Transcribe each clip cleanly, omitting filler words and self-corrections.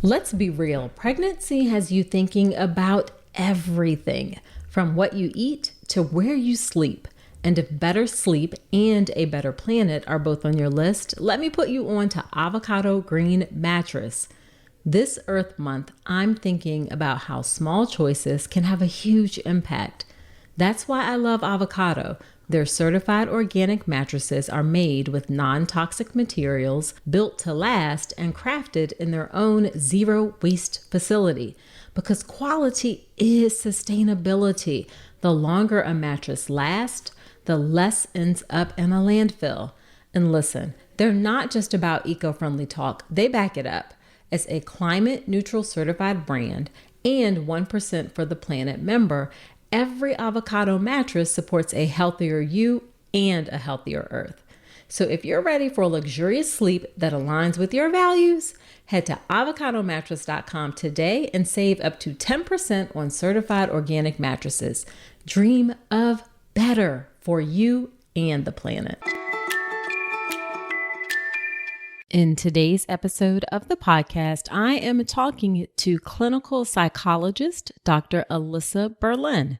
Let's be real. Pregnancy has you thinking about everything from what you eat to where you sleep. And if better sleep and a better planet are both on your list, let me put you on to Avocado Green Mattress. This Earth Month, I'm thinking about how small choices can have a huge impact. That's why I love Avocado. Their certified organic mattresses are made with non-toxic materials, built to last, and crafted in their own zero waste facility. Because quality is sustainability. The longer a mattress lasts, the less ends up in a landfill. And listen, they're not just about eco-friendly talk, they back it up. As a climate neutral certified brand and 1% for the Planet member, every Avocado mattress supports a healthier you and a healthier Earth. So if you're ready for luxurious sleep that aligns with your values, head to avocadomattress.com today and save up to 10% on certified organic mattresses. Dream of better for you and the planet. In today's episode of the podcast, I am talking to clinical psychologist, Dr. Alyssa Berlin.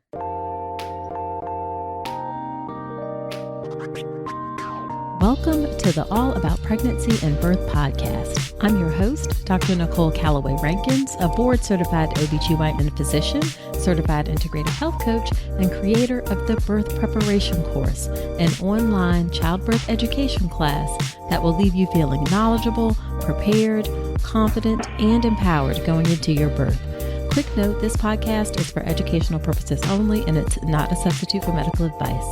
Welcome to the All About Pregnancy and Birth podcast. I'm your host, Dr. Nicole Calloway Rankins, a board-certified OBGYN physician, certified integrative health coach, and creator of the Birth Preparation Course, an online childbirth education class that will leave you feeling knowledgeable, prepared, confident, and empowered going into your birth. Quick note, this podcast is for educational purposes only, and it's not a substitute for medical advice.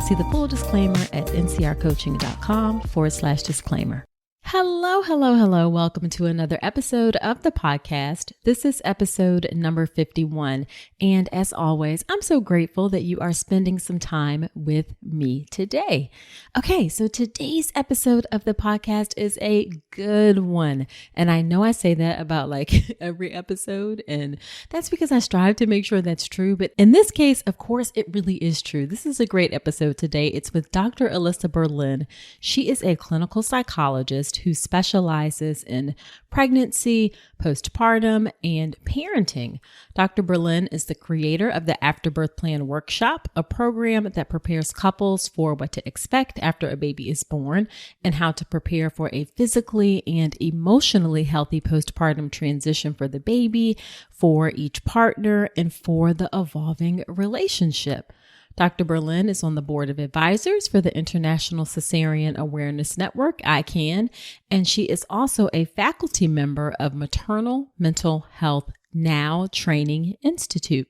See the full disclaimer at ncrcoaching.com/disclaimer. Hello. Welcome to another episode of the podcast. This is episode number 51. And as always, I'm so grateful that you are spending some time with me today. Okay, so today's episode of the podcast is a good one. And I know I say that about like every episode, and that's because I strive to make sure that's true. But in this case, of course, it really is true. This is a great episode today. It's with Dr. Alyssa Berlin. She is a clinical psychologist who specializes in pregnancy, postpartum, and parenting. Dr. Berlin is the creator of the Afterbirth Plan Workshop, a program that prepares couples for what to expect after a baby is born and how to prepare for a physically and emotionally healthy postpartum transition for the baby, for each partner, and for the evolving relationship. Dr. Berlin is on the board of advisors for the International Cesarean Awareness Network, ICANN, and she is also a faculty member of Maternal Mental Health Now Training Institute.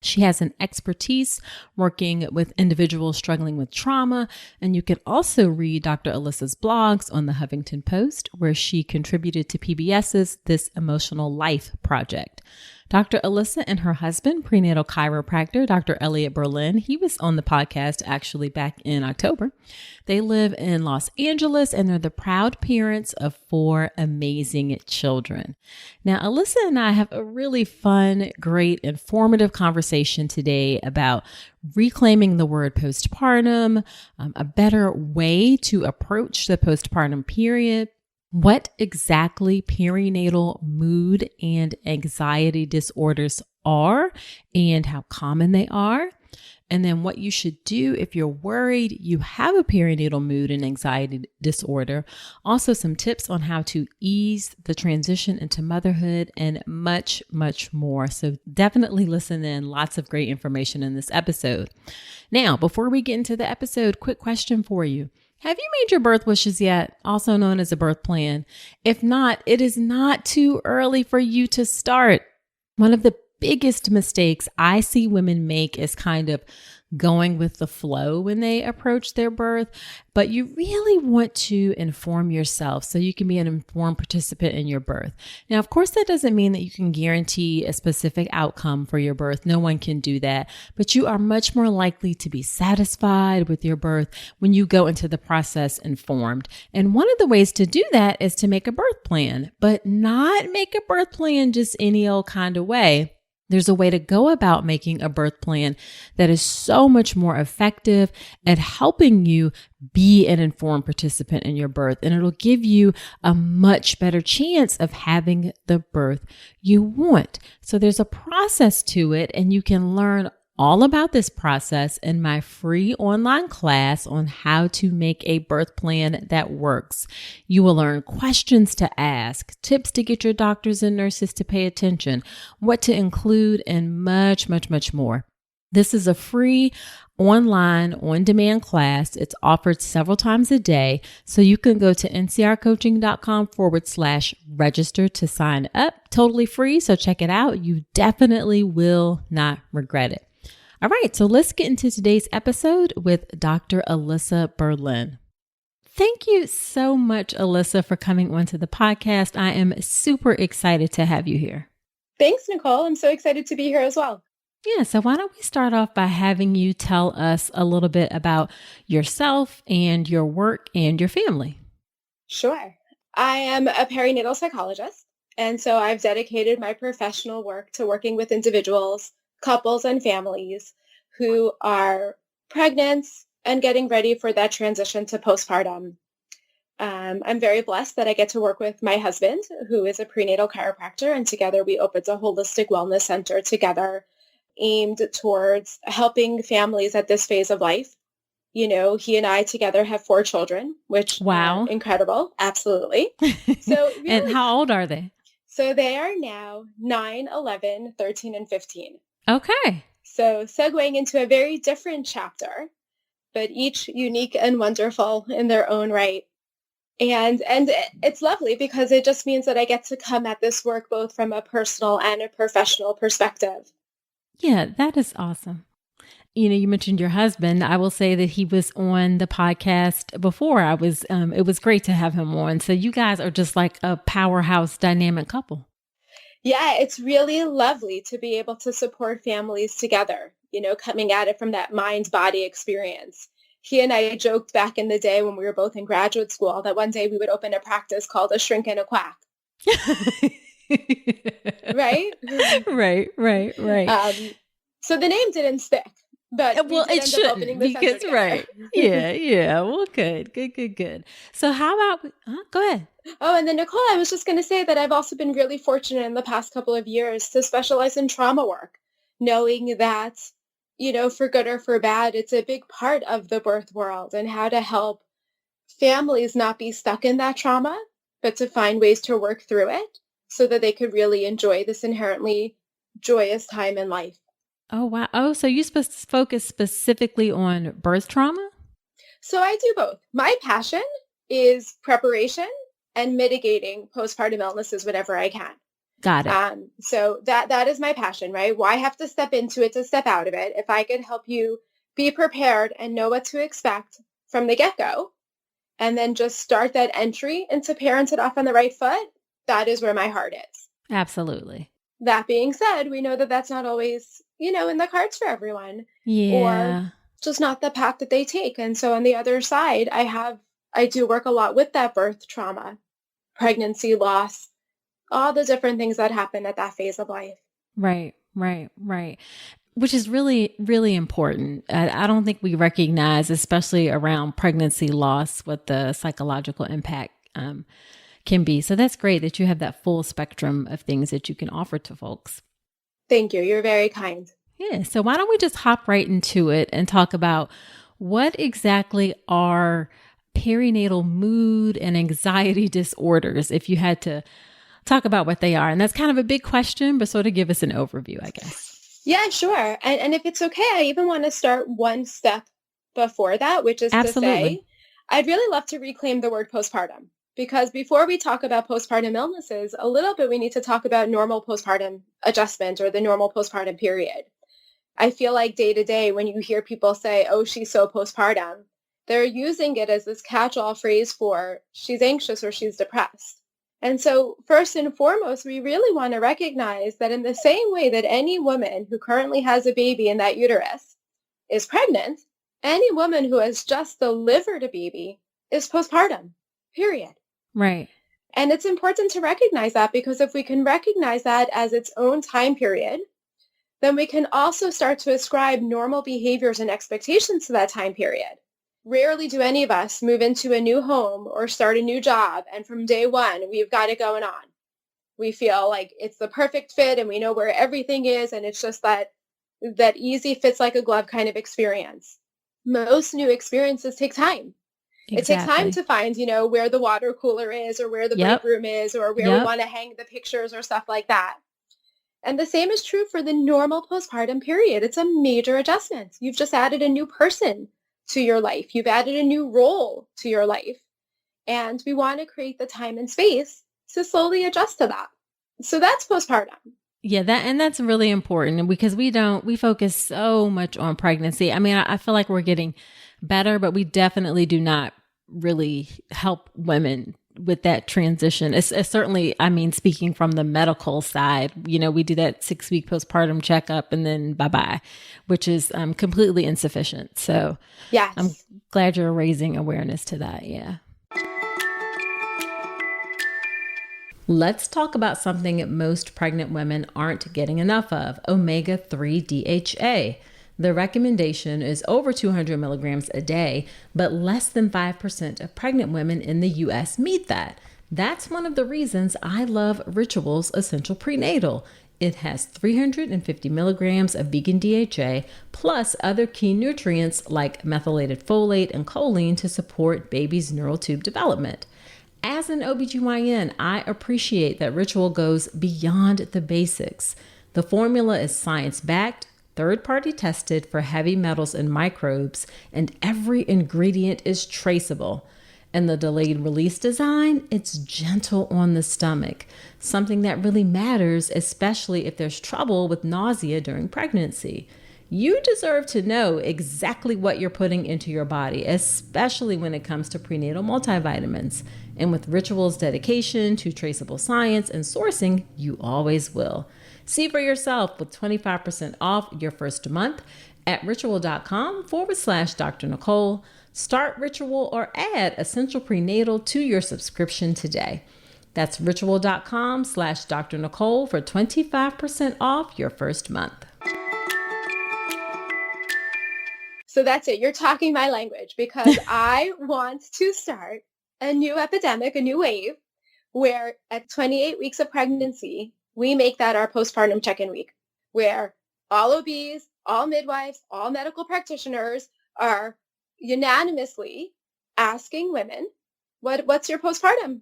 She has an expertise working with individuals struggling with trauma, and you can also read Dr. Alyssa's blogs on the Huffington Post, where she contributed to PBS's This Emotional Life project. Dr. Alyssa and her husband, prenatal chiropractor, Dr. Elliot Berlin, he was on the podcast actually back in October. They live in Los Angeles and they're the proud parents of 4 amazing children. Now, Alyssa and I have a really fun, great, informative conversation today about reclaiming the word postpartum, a better way to approach the postpartum period, what exactly perinatal mood and anxiety disorders are and how common they are, and then what you should do if you're worried you have a perinatal mood and anxiety disorder. Also, some tips on how to ease the transition into motherhood and much, much more. So definitely listen in. Lots of great information in this episode. Now, before we get into the episode, quick question for you. Have you made your birth wishes yet, also known as a birth plan? If not, it is not too early for you to start. One of the biggest mistakes I see women make is kind of going with the flow when they approach their birth, but you really want to inform yourself so you can be an informed participant in your birth. Now, of course, that doesn't mean that you can guarantee a specific outcome for your birth. No one can do that, but you are much more likely to be satisfied with your birth when you go into the process informed. And one of the ways to do that is to make a birth plan, but not make a birth plan just any old kind of way. There's a way to go about making a birth plan that is so much more effective at helping you be an informed participant in your birth. And it'll give you a much better chance of having the birth you want. So there's a process to it, and you can learn all about this process in my free online class on how to make a birth plan that works. You will learn questions to ask, tips to get your doctors and nurses to pay attention, what to include, and much, much, much more. This is a free online on-demand class. It's offered several times a day. So you can go to ncrcoaching.com/register to sign up. Totally free. So check it out. You definitely will not regret it. All right, so let's get into today's episode with Dr. Alyssa Berlin. Thank you so much, Alyssa, for coming onto the podcast. I am super excited to have you here. Thanks, Nicole. I'm so excited to be here as well. Yeah, so why don't we start off by having you tell us a little bit about yourself and your work and your family? Sure. I am a perinatal psychologist, and so I've dedicated my professional work to working with individuals, couples, and families who are pregnant and getting ready for that transition to postpartum. I'm very blessed that I get to work with my husband, who is a prenatal chiropractor, and together we opened a holistic wellness center together aimed towards helping families at this phase of life. You know, he and I together have 4 children, which Wow. are incredible. Absolutely. So really, And how old are they? So they are now 9, 11, 13, and 15. Okay. So segueing into a very different chapter, but each unique and wonderful in their own right. And it's lovely because it just means that I get to come at this work both from a personal and a professional perspective. Yeah, that is awesome. You know, you mentioned your husband. I will say that he was on the podcast before. It was great to have him on. So you guys are just like a powerhouse dynamic couple. Yeah, it's really lovely to be able to support families together, you know, coming at it from that mind-body experience. He and I joked back in the day when we were both in graduate school that one day we would open a practice called A Shrink and a Quack. Right? Right. So the name didn't stick, but well, it shouldn't because right. Yeah. Well, good. So how about? Go ahead. Oh, and then Nicole, I was just going to say that I've also been really fortunate in the past couple of years to specialize in trauma work, knowing that, you know, for good or for bad, it's a big part of the birth world and how to help families not be stuck in that trauma, but to find ways to work through it so that they could really enjoy this inherently joyous time in life. Oh, wow. Oh, so you focus specifically on birth trauma? So I do both. My passion is preparation and mitigating postpartum illnesses whenever I can. Got it. So that is my passion, right? Why have to step into it to step out of it? If I could help you be prepared and know what to expect from the get-go, and then just start that entry into parenthood off on the right foot, that is where my heart is. Absolutely. That being said, we know that that's not always, you know, in the cards for everyone. Yeah. Or just not the path that they take. And so on the other side, I do work a lot with that birth trauma, pregnancy loss, all the different things that happen at that phase of life. Right. Which is really, really important. I don't think we recognize, especially around pregnancy loss, what the psychological impact can be. So that's great that you have that full spectrum of things that you can offer to folks. Thank you. You're very kind. Yeah. So why don't we just hop right into it and talk about what exactly are perinatal mood and anxiety disorders, if you had to talk about what they are. And that's kind of a big question, but sort of give us an overview, I guess. Yeah, sure. And if it's okay, I even want to start one step before that, which is Absolutely. to say, I'd really love to reclaim the word postpartum. Because before we talk about postpartum illnesses, a little bit we need to talk about normal postpartum adjustment or the normal postpartum period. I feel like day to day when you hear people say, oh, she's so postpartum, they're using it as this catch-all phrase for she's anxious or she's depressed. And so first and foremost, we really want to recognize that in the same way that any woman who currently has a baby in that uterus is pregnant, any woman who has just delivered a baby is postpartum, period. Right. And it's important to recognize that because if we can recognize that as its own time period, then we can also start to ascribe normal behaviors and expectations to that time period. Rarely do any of us move into a new home or start a new job, and from day one, we've got it going on. We feel like it's the perfect fit and we know where everything is, and it's just that easy fits like a glove kind of experience. Most new experiences take time. Exactly. It takes time to find, where the water cooler is or where the break room is or where we want to hang the pictures or stuff like that. And the same is true for the normal postpartum period. It's a major adjustment. You've just added a new person to your life. You've added a new role to your life. And we want to create the time and space to slowly adjust to that. So that's postpartum. Yeah, that's really important because we focus so much on pregnancy. I mean, I feel like we're getting better, but we definitely do not really help women with that transition. It's certainly, I mean, speaking from the medical side, we do that 6-week postpartum checkup and then bye-bye, which is completely insufficient. So yes. I'm glad you're raising awareness to that. Yeah. Let's talk about something most pregnant women aren't getting enough of, omega-3 DHA. The recommendation is over 200 milligrams a day, but less than 5% of pregnant women in the U.S. meet that. That's one of the reasons I love Ritual's Essential Prenatal. It has 350 milligrams of vegan DHA, plus other key nutrients like methylated folate and choline to support baby's neural tube development. As an OBGYN, I appreciate that Ritual goes beyond the basics. The formula is science-backed, third-party tested for heavy metals and microbes, and every ingredient is traceable. And the delayed release design, it's gentle on the stomach, something that really matters, especially if there's trouble with nausea during pregnancy. You deserve to know exactly what you're putting into your body, especially when it comes to prenatal multivitamins. And with Ritual's dedication to traceable science and sourcing, you always will. See for yourself with 25% off your first month at ritual.com/Dr. Nicole. Start Ritual or add Essential Prenatal to your subscription today. That's ritual.com/Dr. Nicole for 25% off your first month. So that's it. You're talking my language because I want to start a new epidemic, a new wave, where at 28 weeks of pregnancy, we make that our postpartum check-in week, where all OBs, all midwives, all medical practitioners are unanimously asking women, what's your postpartum,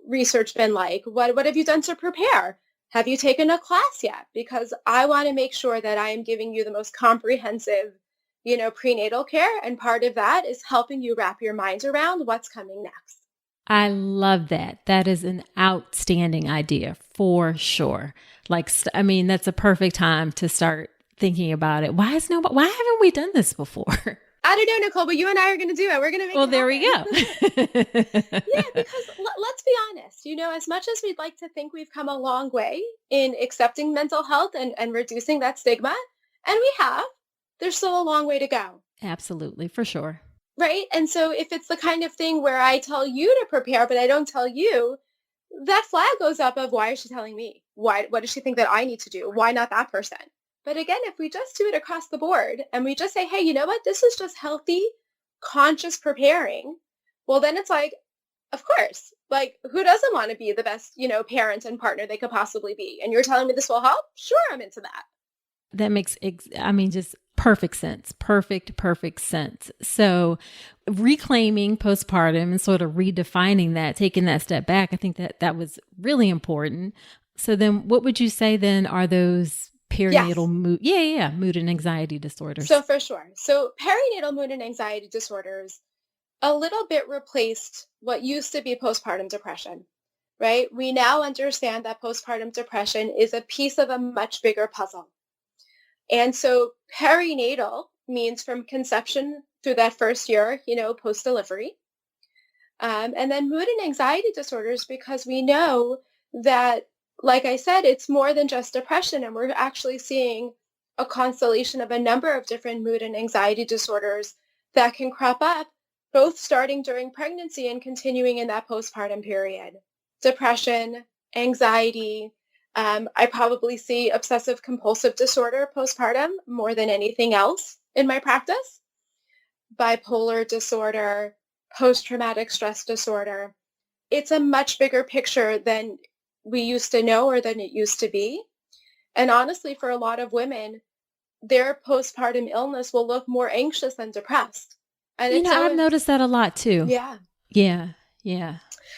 research been like? What have you done to prepare? Have you taken a class yet? Because I want to make sure that I am giving you the most comprehensive prenatal care. And part of that is helping you wrap your minds around what's coming next. I love that. That is an outstanding idea for sure. That's a perfect time to start thinking about it. Why haven't we done this before? I don't know, Nicole, but you and I are going to do it. We're going to make it happen. There we go. Yeah, because let's be honest, as much as we'd like to think we've come a long way in accepting mental health and reducing that stigma, and we have, there's still a long way to go. Absolutely, for sure. Right? And so if it's the kind of thing where I tell you to prepare, but I don't tell you, that flag goes up of why is she telling me? What does she think that I need to do? Why not that person? But again, if we just do it across the board and we just say, hey, you know what? This is just healthy, conscious preparing. Well, then it's like, of course, who doesn't want to be the best, parent and partner they could possibly be? And you're telling me this will help? Sure, I'm into that. That makes, just perfect sense. Perfect sense. So reclaiming postpartum and sort of redefining that, taking that step back, I think that was really important. So then what would you say then are those perinatal mood? Yeah. Mood and anxiety disorders. So for sure. So perinatal mood and anxiety disorders a little bit replaced what used to be postpartum depression, right? We now understand that postpartum depression is a piece of a much bigger puzzle. And so perinatal means from conception through that first year, post-delivery. And then mood and anxiety disorders, because we know that, like I said, it's more than just depression. And we're actually seeing a constellation of a number of different mood and anxiety disorders that can crop up, both starting during pregnancy and continuing in that postpartum period. Depression, anxiety, I probably see obsessive compulsive disorder postpartum more than anything else in my practice. Bipolar disorder, post-traumatic stress disorder. It's a much bigger picture than we used to know or than it used to be. And honestly, for a lot of women, their postpartum illness will look more anxious and depressed. And You it's know, I've so, noticed that a lot too. yeah. Yeah. Yeah.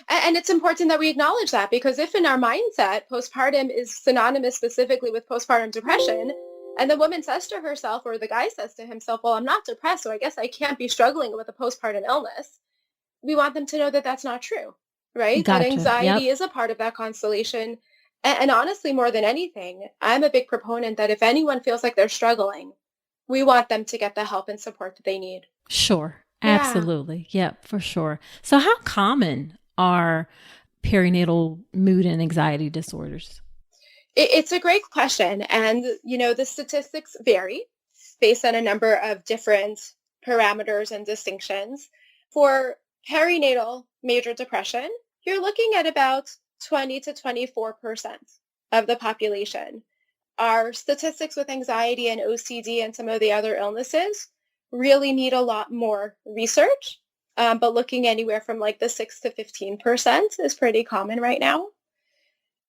And it's important that we acknowledge that, because if in our mindset, postpartum is synonymous specifically with postpartum depression, and the woman says to herself, or the guy says to himself, well, I'm not depressed, so I guess I can't be struggling with a postpartum illness. We want them to know that that's not true, right? That Gotcha. anxiety Yep. is a part of that constellation. And honestly, more than anything, I'm a big proponent that if anyone feels like they're struggling, we want them to get the help and support that they need. Sure. Yeah. Absolutely. Yep, for sure. So how common are perinatal mood and anxiety disorders? It's a great question. And, the statistics vary based on a number of different parameters and distinctions. For perinatal major depression, you're looking at about 20 to 24% of the population. Our statistics with anxiety and OCD and some of the other illnesses really need a lot more research. But looking anywhere from like the 6 to 15% is pretty common right now.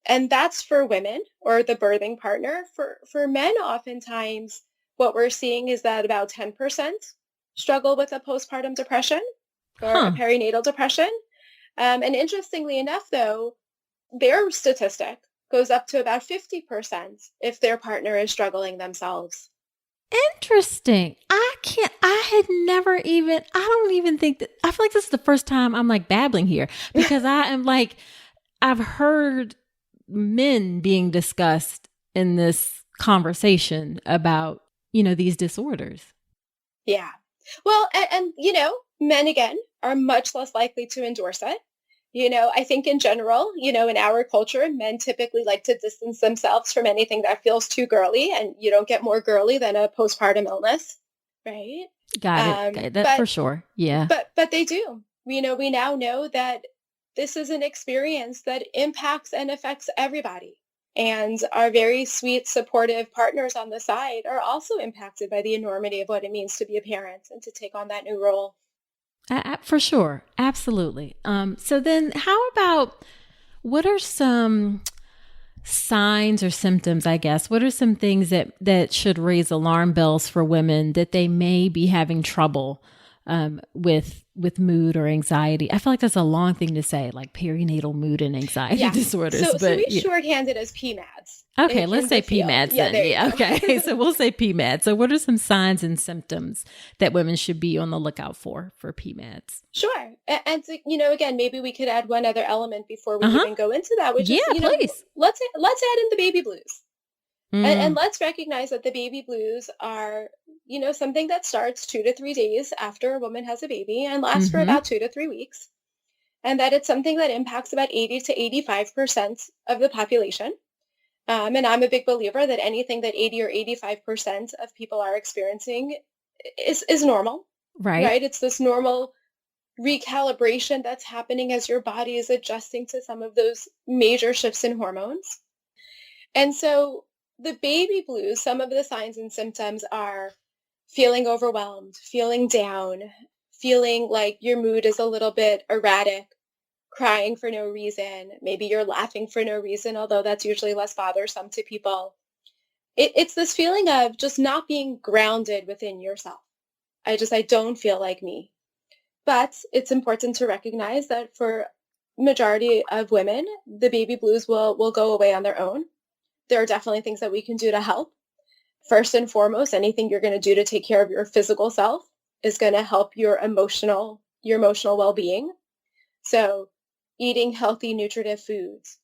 And that's for women or the birthing partner. For men, oftentimes, what we're seeing is that about 10% struggle with a postpartum depression or a Huh. perinatal depression. And interestingly enough, though, their statistic goes up to about 50% if their partner is struggling themselves. Interesting. I don't even think that, I feel like this is the first time I'm like babbling here because I am like, I've heard men being discussed in this conversation about, these disorders. Yeah. Well, and men again are much less likely to endorse it. I think in general, in our culture, men typically like to distance themselves from anything that feels too girly, and you don't get more girly than a postpartum illness, right? Got it. Okay, that for But sure. Yeah. they do. We now know that this is an experience that impacts and affects everybody. And our very sweet, supportive partners on the side are also impacted by the enormity of what it means to be a parent and to take on that new role. For sure. Absolutely. So then how about what are some signs or symptoms, I guess? What are some things that should raise alarm bells for women that they may be having trouble with mood or anxiety? I feel like that's a long thing to say, like perinatal mood and anxiety disorders. So we shorthand it as PMADs. Okay, let's say PMADs then. Yeah, okay. So we'll say PMADs. So what are some signs and symptoms that women should be on the lookout for PMADs? Sure. And again, maybe we could add one other element before we even go into that, which is, please. let's add in the baby blues. And Mm. let's recognize that the baby blues are, something that starts 2 to 3 days after a woman has a baby and lasts for about 2 to 3 weeks. And that it's something that impacts about 80 to 85% of the population. And I'm a big believer that anything that 80 or 85% of people are experiencing is normal, Right. right? It's this normal recalibration that's happening as your body is adjusting to some of those major shifts in hormones. And so the baby blues, some of the signs and symptoms are feeling overwhelmed, feeling down, feeling like your mood is a little bit erratic, crying for no reason. Maybe you're laughing for no reason, although that's usually less bothersome to people. It's this feeling of just not being grounded within yourself. I don't feel like me. But it's important to recognize that for majority of women, the baby blues will go away on their own. There are definitely things that we can do to help. First and foremost, anything you're going to do to take care of your physical self is going to help your emotional well-being. So eating healthy, nutritive foods,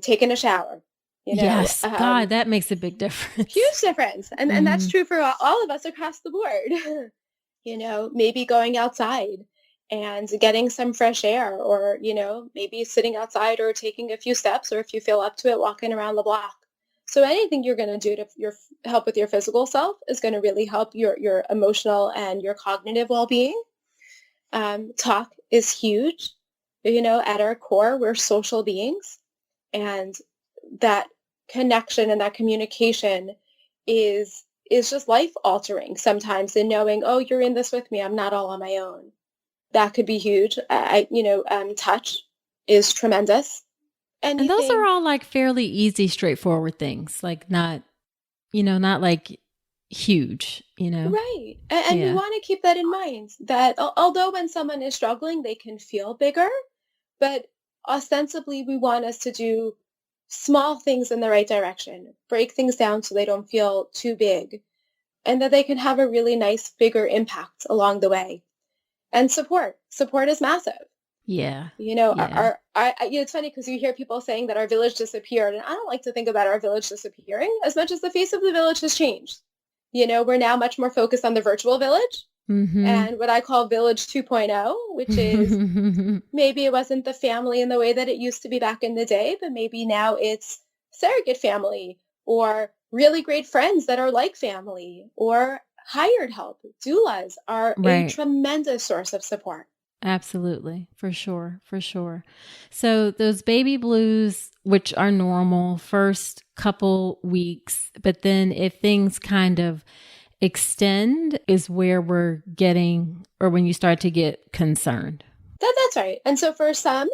taking a shower, Yes. God, that makes a big difference. huge difference. And that's true for all of us across the board. Maybe going outside and getting some fresh air, or, maybe sitting outside or taking a few steps, or if you feel up to it, walking around the block. So anything you're going to do to help with your physical self is going to really help your emotional and your cognitive well-being. Talk is huge. At our core, we're social beings, and that connection and that communication is just life altering sometimes, in knowing, oh, you're in this with me. I'm not all on my own. That could be huge. Touch is tremendous. And those are Anything. all like fairly easy, straightforward things, like not, not like huge, Right. And we Yeah. want to keep that in mind, that although when someone is struggling, they can feel bigger, but ostensibly we want us to do small things in the right direction, break things down so they don't feel too big, and that they can have a really nice, bigger impact along the way. And support is massive. Yeah. Yeah. It's funny because you hear people saying that our village disappeared, and I don't like to think about our village disappearing as much as the face of the village has changed. We're now much more focused on the virtual village Mm-hmm. and what I call village 2.0, which is maybe it wasn't the family in the way that it used to be back in the day, but maybe now it's surrogate family or really great friends that are like family, or hired help. Doulas are a Right. tremendous source of support. Absolutely. For sure. For sure. So those baby blues, which are normal first couple weeks, but then if things kind of extend is where we're getting, or when you start to get concerned. That's right. And so for some,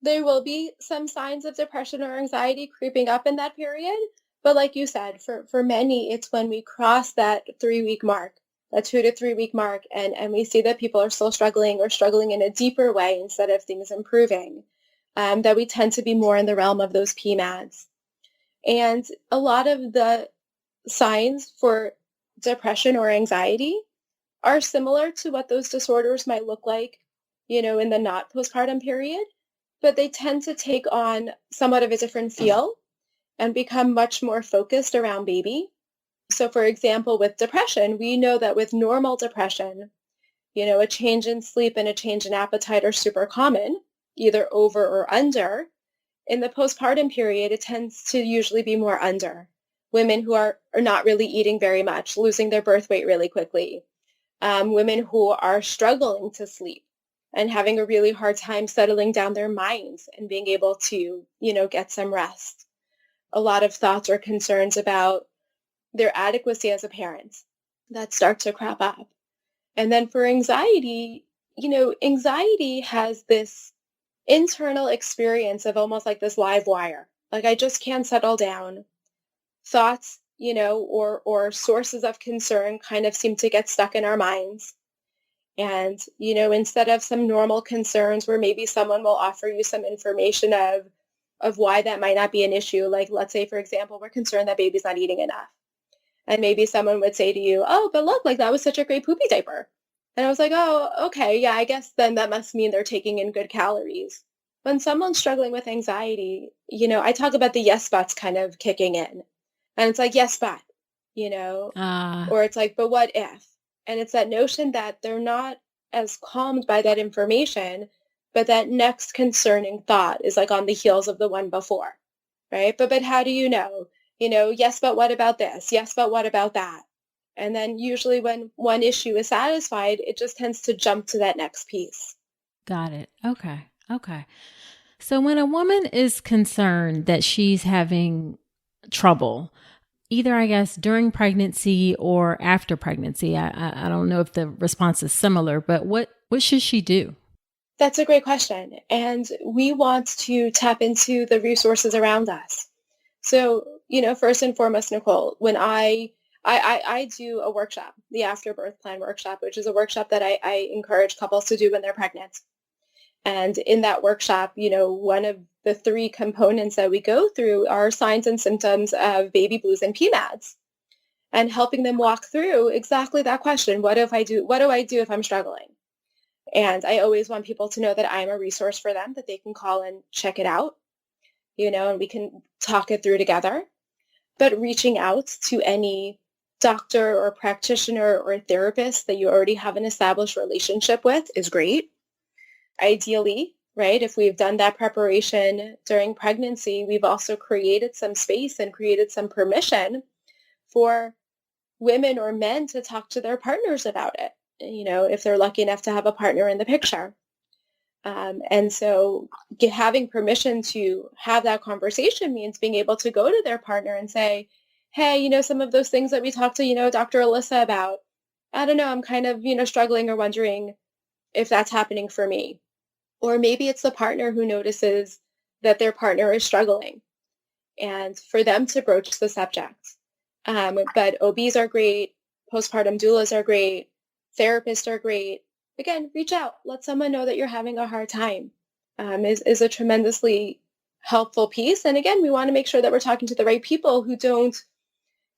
there will be some signs of depression or anxiety creeping up in that period. But like you said, for many, it's when we cross that 3-week mark, that 2 to 3 week mark, and we see that people are still struggling, or struggling in a deeper way instead of things improving, that we tend to be more in the realm of those PMADs. And a lot of the signs for depression or anxiety are similar to what those disorders might look like, in the not postpartum period, but they tend to take on somewhat of a different feel and become much more focused around baby. So for example, with depression, we know that with normal depression, a change in sleep and a change in appetite are super common, either over or under. In the postpartum period, it tends to usually be more under. Women who are not really eating very much, losing their birth weight really quickly. Women who are struggling to sleep and having a really hard time settling down their minds and being able to, get some rest. A lot of thoughts or concerns about their adequacy as a parent that start to crop up. And then for anxiety, anxiety has this internal experience of almost like this live wire. Like, I just can't settle down. Thoughts, or sources of concern kind of seem to get stuck in our minds. And, instead of some normal concerns where maybe someone will offer you some information of why that might not be an issue. Like, let's say, for example, we're concerned that baby's not eating enough. And maybe someone would say to you, oh, but look, like that was such a great poopy diaper. And I was like, oh, okay, yeah, I guess then that must mean they're taking in good calories. When someone's struggling with anxiety, I talk about the yes buts kind of kicking in. And it's like, yes, but, or it's like, but what if? And it's that notion that they're not as calmed by that information, but that next concerning thought is like on the heels of the one before, right? But how do you know? Yes, but what about this? Yes, but what about that? And then usually when one issue is satisfied, it just tends to jump to that next piece. Got it. Okay. Okay. So when a woman is concerned that she's having trouble, either I guess during pregnancy or after pregnancy, I don't know if the response is similar, but what should she do? That's a great question. And we want to tap into the resources around us. So, first and foremost, Nicole, when I do a workshop, the Afterbirth Plan workshop, which is a workshop that I encourage couples to do when they're pregnant. And in that workshop, one of the 3 components that we go through are signs and symptoms of baby blues and PMADs, and helping them walk through exactly that question. What do I do if I'm struggling? And I always want people to know that I'm a resource for them, that they can call and check it out, and we can talk it through together. But reaching out to any doctor or practitioner or therapist that you already have an established relationship with is great. Ideally, right, if we've done that preparation during pregnancy, we've also created some space and created some permission for women or men to talk to their partners about it, if they're lucky enough to have a partner in the picture. And so having permission to have that conversation means being able to go to their partner and say, hey, some of those things that we talked to, Dr. Alyssa about, I don't know, I'm kind of, struggling or wondering if that's happening for me. Or maybe it's the partner who notices that their partner is struggling and for them to broach the subject. But OBs are great. Postpartum doulas are great. Therapists are great. Again, reach out. Let someone know that you're having a hard time is a tremendously helpful piece. And again, we want to make sure that we're talking to the right people who don't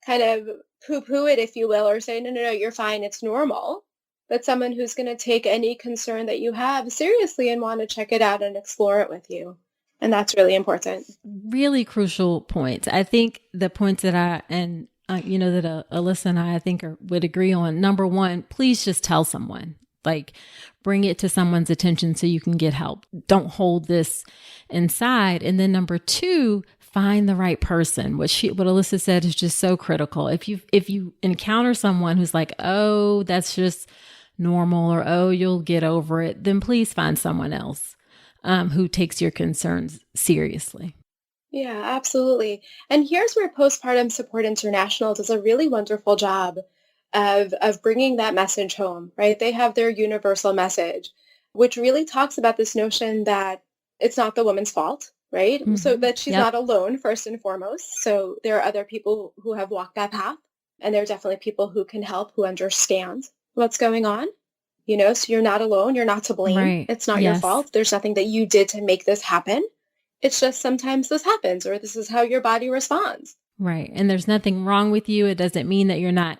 kind of poo-poo it, if you will, or say, no, you're fine. It's normal. But someone who's going to take any concern that you have seriously and want to check it out and explore it with you. And that's really important. Really crucial points. I think the points that that Alyssa and I think would agree on. Number one, please just tell someone. Like, bring it to someone's attention so you can get help. Don't hold this inside. And then number two, find the right person. What Alyssa said is just so critical. If you encounter someone who's like, oh, that's just normal, or oh, you'll get over it, then please find someone else who takes your concerns seriously. Yeah, absolutely. And here's where Postpartum Support International does a really wonderful job of bringing that message home, right? They have their universal message, which really talks about this notion that it's not the woman's fault, right? Mm-hmm. So that she's not alone, first and foremost. So there are other people who have walked that path, and there are definitely people who can help, who understand what's going on, so you're not alone. You're not to blame. Right. It's not your fault. There's nothing that you did to make this happen. It's just sometimes this happens, or this is how your body responds. Right. And there's nothing wrong with you. It doesn't mean that you're not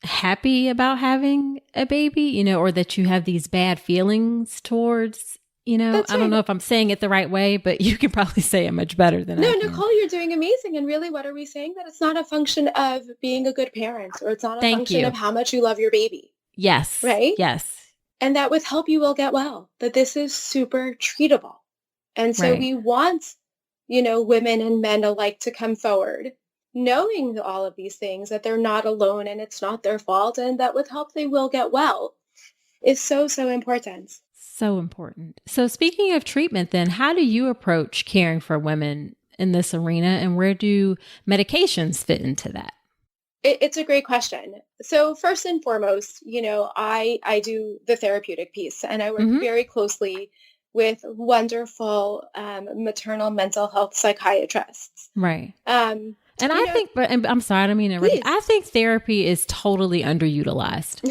happy about having a baby, or that you have these bad feelings towards, That's I don't know if I'm saying it the right way, but you can probably say it much better than I can. No, Nicole, you're doing amazing. And really, what are we saying? That it's not a function of being a good parent, or it's not a function of how much you love your baby. Yes. Right? Yes. And that with help, you will get well, that this is super treatable. And so we want, women and men alike to come forward, knowing all of these things, that they're not alone and it's not their fault, and that with help, they will get well, is so, so important. So important. So speaking of treatment, then, how do you approach caring for women in this arena, and where do medications fit into that? It's a great question. So first and foremost, I do the therapeutic piece, and I work very closely with wonderful maternal mental health psychiatrists. Right. And I think, but I'm sorry, I don't mean to interrupt. I think therapy is totally underutilized.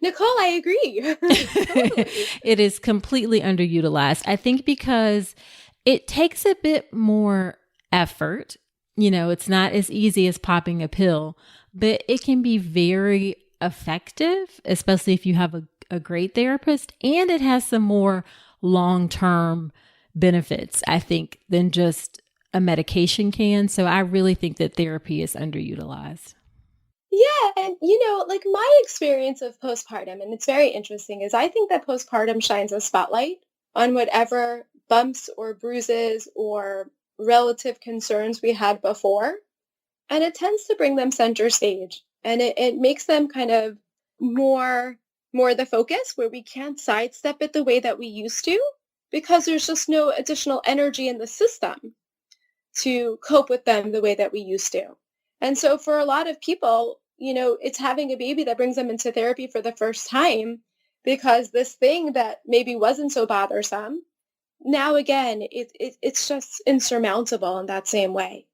Nicole, I agree. Totally. It is completely underutilized. I think because it takes a bit more effort. It's not as easy as popping a pill, but it can be very effective, especially if you have a great therapist, and it has some more long-term benefits, I think, than just a medication can. So I really think that therapy is underutilized. Yeah. And, my experience of postpartum, and it's very interesting, is I think that postpartum shines a spotlight on whatever bumps or bruises or relative concerns we had before, and it tends to bring them center stage, and it makes them kind of more the focus, where we can't sidestep it the way that we used to, because there's just no additional energy in the system to cope with them the way that we used to. And so for a lot of people, it's having a baby that brings them into therapy for the first time, because this thing that maybe wasn't so bothersome, now again, it's just insurmountable in that same way.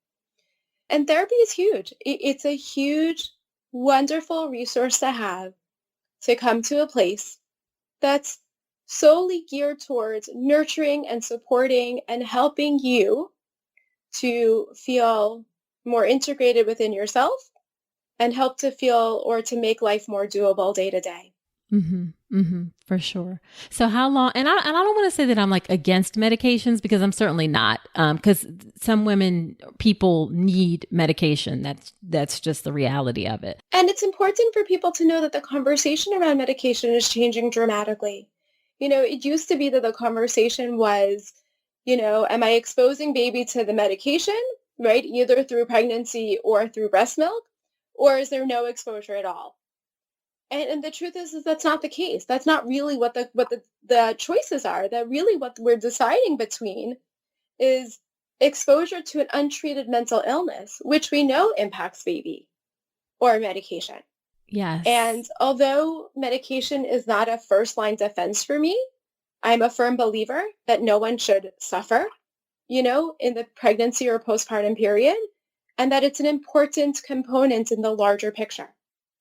And therapy is huge. It's a huge, wonderful resource to have, to come to a place that's solely geared towards nurturing and supporting and helping you to feel more integrated within yourself, and help to feel or to make life more doable day to day. For sure. So how long, and I don't want to say that I'm like against medications, because I'm certainly not, because some people need medication. That's just the reality of it. And it's important for people to know that the conversation around medication is changing dramatically. It used to be that the conversation was, am I exposing baby to the medication, right? Either through pregnancy or through breast milk, or is there no exposure at all? And the truth is that's not the case. That's not really what the choices are. That really what we're deciding between is exposure to an untreated mental illness, which we know impacts baby, or medication. Yes. And although medication is not a first line defense for me, I'm a firm believer that no one should suffer, in the pregnancy or postpartum period, and that it's an important component in the larger picture.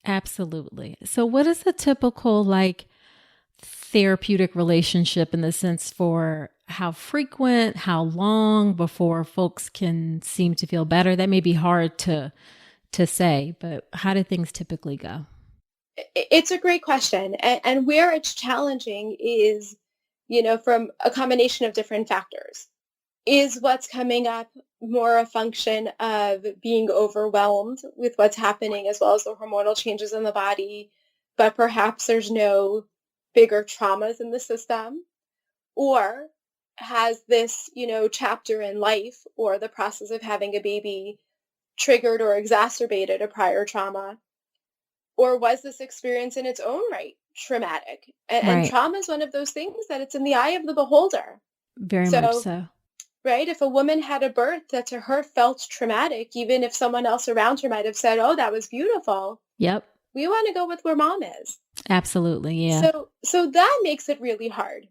Absolutely. So what is the typical like therapeutic relationship in the sense for how frequent, how long before folks can seem to feel better? That may be hard to say, but how do things typically go? It's a great question. And where it's challenging is, from a combination of different factors. Is what's coming up more a function of being overwhelmed with what's happening as well as the hormonal changes in the body, but perhaps there's no bigger traumas in the system? Or has this, chapter in life or the process of having a baby triggered or exacerbated a prior trauma? Or was this experience in its own right traumatic? And Right. trauma is one of those things that it's in the eye of the beholder. Very much So, so. right, if a woman had a birth that to her felt traumatic, even if someone else around her might have said, oh, that was beautiful, Yep. we want to go with where mom is. Absolutely. Yeah. So that makes it really hard.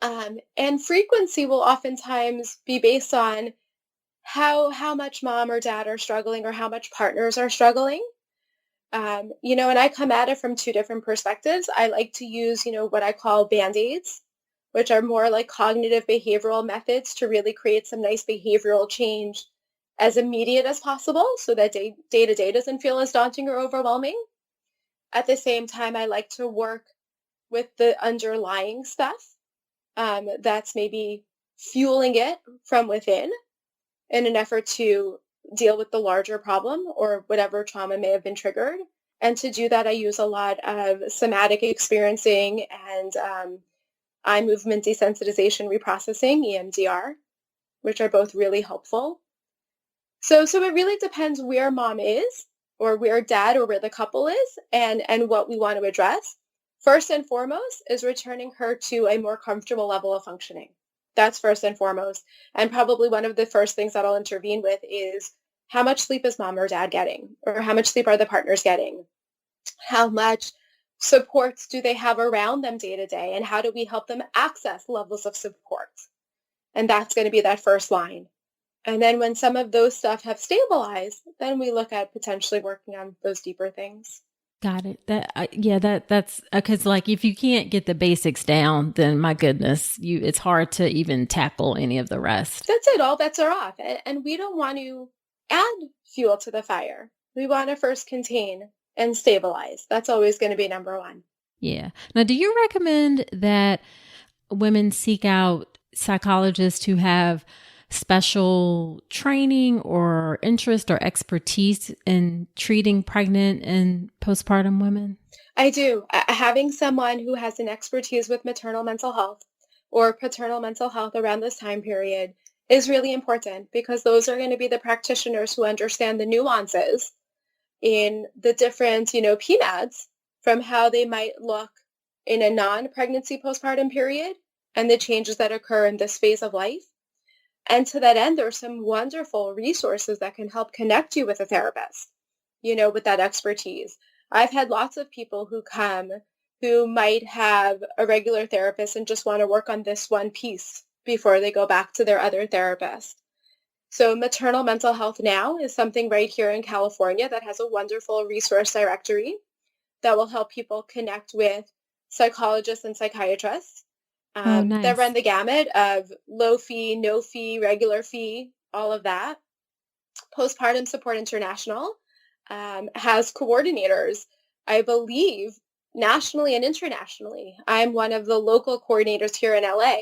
And frequency will oftentimes be based on how much mom or dad are struggling or how much partners are struggling. And I come at it from two different perspectives. I like to use, what I call Band-Aids, which are more like cognitive behavioral methods to really create some nice behavioral change as immediate as possible so that day to day doesn't feel as daunting or overwhelming. At the same time, I like to work with the underlying stuff that's maybe fueling it from within in an effort to deal with the larger problem or whatever trauma may have been triggered. And to do that, I use a lot of somatic experiencing and eye movement desensitization reprocessing, EMDR, which are both really helpful. So it really depends where mom is or where dad or where the couple is and what we want to address. First and foremost is returning her to a more comfortable level of functioning. That's first and foremost. And probably one of the first things that I'll intervene with is how much sleep is mom or dad getting? Or how much sleep are the partners getting? How much supports do they have around them day to day? And how do we help them access levels of support? And that's going to be that first line. And then when some of those stuff have stabilized, then we look at potentially working on those deeper things. Got it. That's because like if you can't get the basics down, then my goodness, it's hard to even tackle any of the rest. That's it. All bets are off. And we don't want to add fuel to the fire. We want to first contain and stabilize. That's always going to be number one. Yeah. Now, do you recommend that women seek out psychologists who have special training or interest or expertise in treating pregnant and postpartum women? I do. Having someone who has an expertise with maternal mental health or paternal mental health around this time period is really important because those are going to be the practitioners who understand the nuances in the different, PMADs from how they might look in a non-pregnancy postpartum period and the changes that occur in this phase of life. And to that end, there are some wonderful resources that can help connect you with a therapist, with that expertise. I've had lots of people who come who might have a regular therapist and just want to work on this one piece before they go back to their other therapist. So Maternal Mental Health Now is something right here in California that has a wonderful resource directory that will help people connect with psychologists and psychiatrists Oh, that run nice. the gamut of low fee, no fee, regular fee, all of that. Postpartum Support International has coordinators, I believe, nationally and internationally. I'm one of the local coordinators here in LA,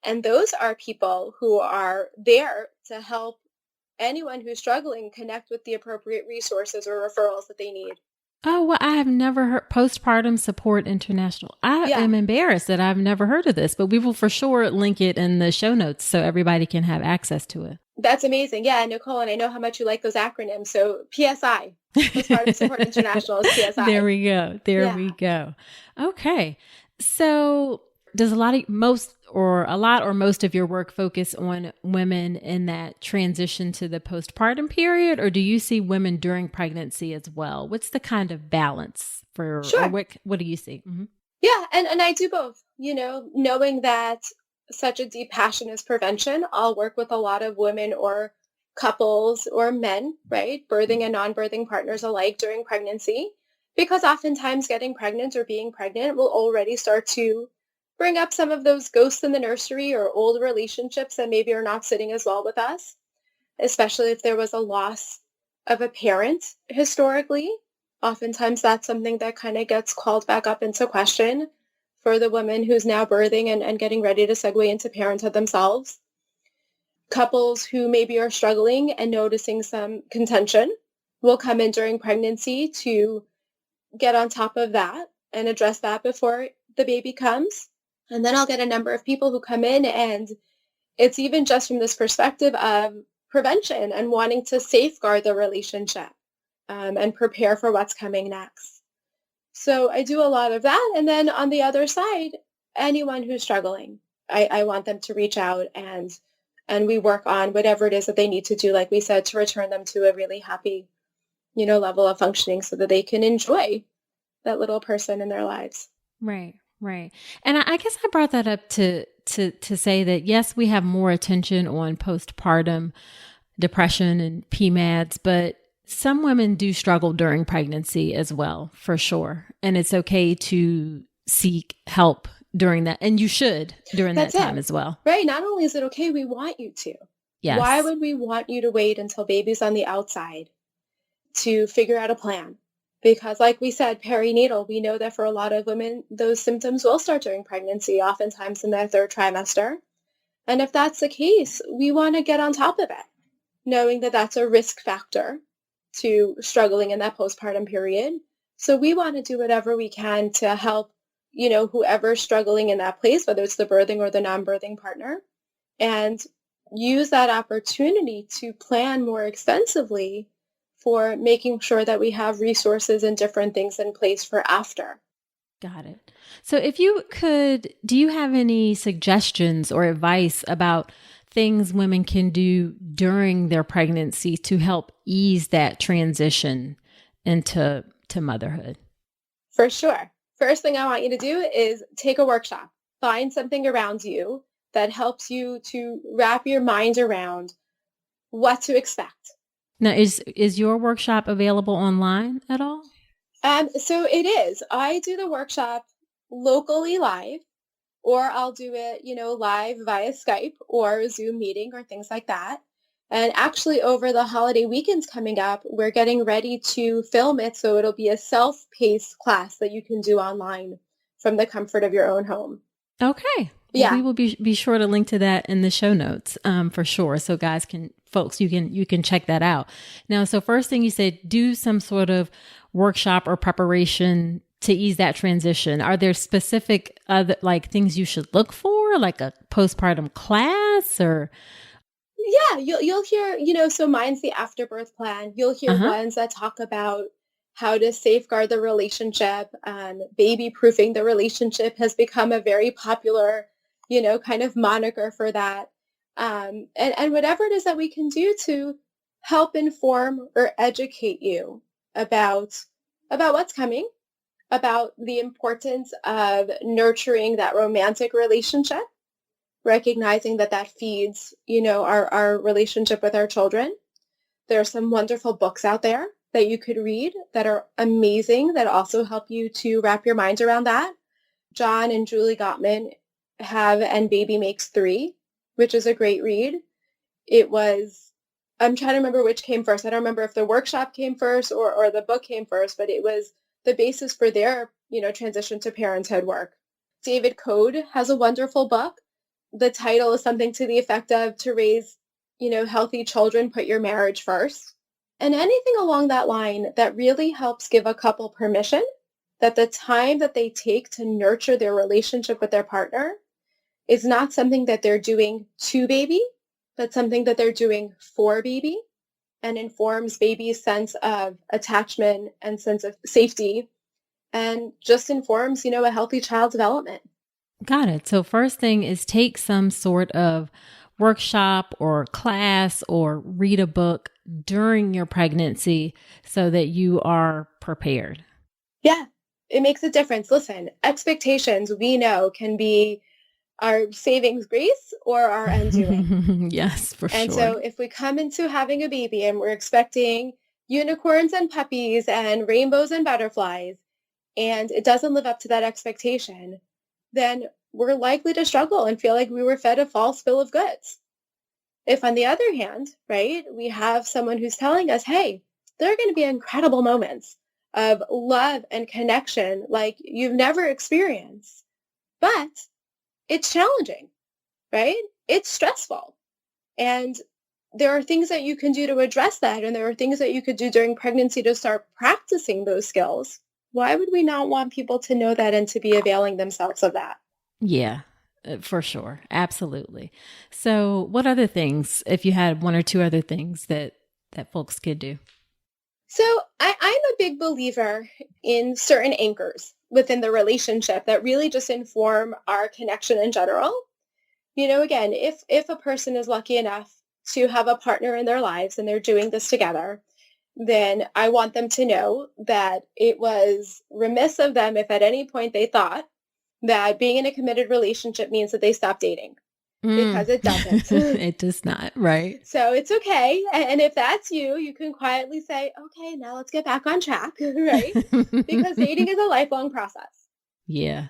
and those are people who are there to help anyone who's struggling connect with the appropriate resources or referrals that they need. Oh, well, I have never heard Postpartum Support International. I Yeah, am embarrassed that I've never heard of this, but we will for sure link it in the show notes so everybody can have access to it. that's amazing. Yeah, Nicole, and I know how much you like those acronyms. So PSI. Postpartum Support International is PSI. There we go. There Yeah. we go. Okay. So does a lot or most of your work focus on women in that transition to the postpartum period, or do you see women during pregnancy as well? What's the kind of balance for, Sure. or what do you see? Mm-hmm. Yeah, and I do both, knowing that such a deep passion is prevention. I'll work with a lot of women or couples or men, right? Birthing and non-birthing partners alike during pregnancy, because oftentimes getting pregnant or being pregnant will already start to bring up some of those ghosts in the nursery or old relationships that maybe are not sitting as well with us, especially if there was a loss of a parent historically. Oftentimes that's something that kind of gets called back up into question for the woman who's now birthing and getting ready to segue into parenthood themselves. Couples who maybe are struggling and noticing some contention will come in during pregnancy to get on top of that and address that before the baby comes. And then I'll get a number of people who come in, and it's even just from this perspective of prevention and wanting to safeguard the relationship and prepare for what's coming next. So I do a lot of that. And then on the other side, anyone who's struggling, I want them to reach out and we work on whatever it is that they need to do, like we said, to return them to a really happy, level of functioning so that they can enjoy that little person in their lives. Right, right. And I guess I brought that up to say that, yes, we have more attention on postpartum depression and PMADs, but some women do struggle during pregnancy as well, for sure. And it's okay to seek help during that. And you should during that time as well. Right. Not only is it okay, we want you to. Yes. Why would we want you to wait until baby's on the outside to figure out a plan? Because like we said, perinatal, we know that for a lot of women, those symptoms will start during pregnancy, oftentimes in their third trimester. And if that's the case, we want to get on top of it, knowing that that's a risk factor to struggling in that postpartum period. So we want to do whatever we can to help, whoever's struggling in that place, whether it's the birthing or the non-birthing partner, and use that opportunity to plan more extensively for making sure that we have resources and different things in place for after. Got it. So if you could, do you have any suggestions or advice about things women can do during their pregnancy to help ease that transition into motherhood? For sure. First thing I want you to do is take a workshop. Find something around you that helps you to wrap your mind around what to expect. Now, is your workshop available online at all? So it is. I do the workshop locally live, or I'll do it, live via Skype or Zoom meeting or things like that. And actually over the holiday weekends coming up, we're getting ready to film it. So it'll be a self-paced class that you can do online from the comfort of your own home. Okay. Well, yeah. We will be sure to link to that in the show notes for sure. So folks, you can check that out. Now, so first thing you said, do some sort of workshop or preparation to ease that transition. Are there specific other things you should look for, like a postpartum class or? Yeah, you'll hear, so mine's the afterbirth plan. You'll hear ones that talk about how to safeguard the relationship. Baby proofing the relationship has become a very popular, kind of moniker for that. And whatever it is that we can do to help inform or educate you about what's coming, about the importance of nurturing that romantic relationship, recognizing that feeds, our relationship with our children. There are some wonderful books out there that you could read that are amazing, that also help you to wrap your mind around that. John and Julie Gottman have And Baby Makes Three, which is a great read. I'm trying to remember which came first. I don't remember if the workshop came first or the book came first, but it was the basis for their, transition to parenthood work. David Code has a wonderful book. The title is something to the effect of To Raise, Healthy Children, Put Your Marriage First. And anything along that line that really helps give a couple permission that the time that they take to nurture their relationship with their partner is not something that they're doing to baby, but something that they're doing for baby. and informs baby's sense of attachment and sense of safety and just informs, a healthy child development. Got it. So first thing is take some sort of workshop or class or read a book during your pregnancy so that you are prepared. Yeah, it makes a difference. Listen, expectations we know can be our savings grace or our undoing. Yes, for And sure. so if we come into having a baby and we're expecting unicorns and puppies and rainbows and butterflies, and it doesn't live up to that expectation, then we're likely to struggle and feel like we were fed a false bill of goods. If on the other hand, right, we have someone who's telling us, hey, there are going to be incredible moments of love and connection like you've never experienced, but it's challenging, right? It's stressful. And there are things that you can do to address that. And there are things that you could do during pregnancy to start practicing those skills. Why would we not want people to know that and to be availing themselves of that? Yeah, for sure. Absolutely. So what other things, if you had one or two other things that folks could do? So I'm a big believer in certain anchors within the relationship that really just inform our connection in general. Again, if a person is lucky enough to have a partner in their lives and they're doing this together, then I want them to know that it was remiss of them if at any point they thought that being in a committed relationship means that they stop dating, because it doesn't. It does not, right? So it's okay. And if that's you, you can quietly say, okay, now let's get back on track, right? Because dating is a lifelong process. Yeah.